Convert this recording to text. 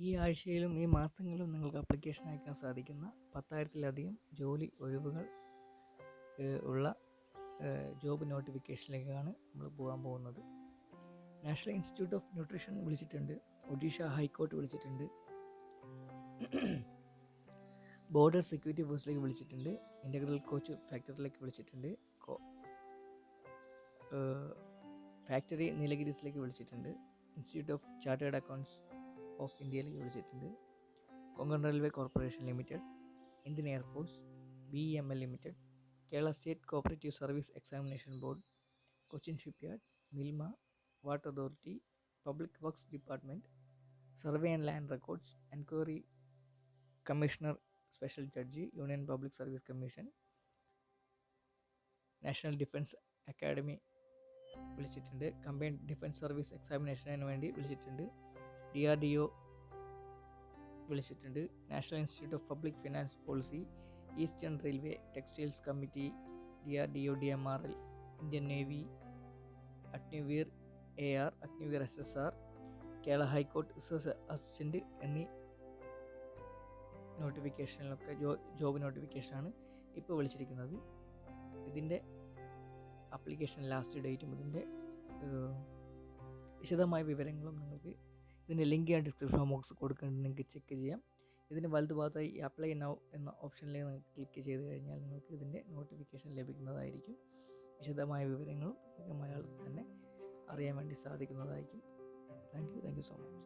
ഈ ആഴ്ചയിലും ഈ മാസങ്ങളിലും നിങ്ങൾക്ക് അപ്ലിക്കേഷൻ അയക്കാൻ സാധിക്കുന്ന 10,000-ലധികം ജോലി ഒഴിവുകൾ ഉള്ള ജോബ് നോട്ടിഫിക്കേഷനിലേക്കാണ് നമ്മൾ പോകാൻ പോകുന്നത്. നാഷണൽ ഇൻസ്റ്റിറ്റ്യൂട്ട് ഓഫ് ന്യൂട്രീഷൻ വിളിച്ചിട്ടുണ്ട്, ഒഡീഷ ഹൈക്കോർട്ട് വിളിച്ചിട്ടുണ്ട്, ബോർഡർ സെക്യൂരിറ്റി ഫോഴ്സിലേക്ക് വിളിച്ചിട്ടുണ്ട്, ഇൻ്റഗ്രൽ കോച്ച് ഫാക്ടറിയിലേക്ക് വിളിച്ചിട്ടുണ്ട്, ഫാക്ടറി നീലഗിരീസിലേക്ക് വിളിച്ചിട്ടുണ്ട്, institute of chartered accounts of ഇന്ത്യയിലേക്ക് വിളിച്ചിട്ടുണ്ട്, Konkan railway corporation limited, Indian air force, BEML limited, Kerala state cooperative service examination board, Cochin shipyard, Milma, water authority, public works department, survey and land records, enquiry commissioner special judge, union public service commission, national defence academy വിളിച്ചിട്ടുണ്ട്, combined defence service എക്സാമിനേഷന് വേണ്ടി വിളിച്ചിട്ടുണ്ട്, DRDO വിളിച്ചിട്ടുണ്ട്, national institute of public finance policy, eastern railway textiles committee, DRDO, DMRL, Indian navy, Agniveer AR, Agniveer SSR, Kerala high court research assistant എന്നീ നോട്ടിഫിക്കേഷനിലൊക്കെ job നോട്ടിഫിക്കേഷനാണ് ഇപ്പോൾ വിളിച്ചിരിക്കുന്നത്. ഇതിൻ്റെ application last ഡേറ്റും ഇതിൻ്റെ വിശദമായ വിവരങ്ങളും നിങ്ങൾക്ക് ഇതിൻ്റെ ലിങ്ക് ഞാൻ ഡിസ്ക്രിപ്ഷൻ ബോക്സ് കൊടുക്കുന്നുണ്ട്, നിങ്ങൾക്ക് ചെക്ക് ചെയ്യാം. ഇതിന് വലതുഭാഗത്തായി അപ്ലൈ നൗ എന്ന ഓപ്ഷനിലേക്ക് നിങ്ങൾക്ക് ക്ലിക്ക് ചെയ്ത് കഴിഞ്ഞാൽ നിങ്ങൾക്ക് ഇതിൻ്റെ നോട്ടിഫിക്കേഷൻ ലഭിക്കുന്നതായിരിക്കും. വിശദമായ വിവരങ്ങളും നിങ്ങൾക്ക് മലയാളത്തിൽ തന്നെ അറിയാൻ വേണ്ടി സാധിക്കുന്നതായിരിക്കും. Thank you so much.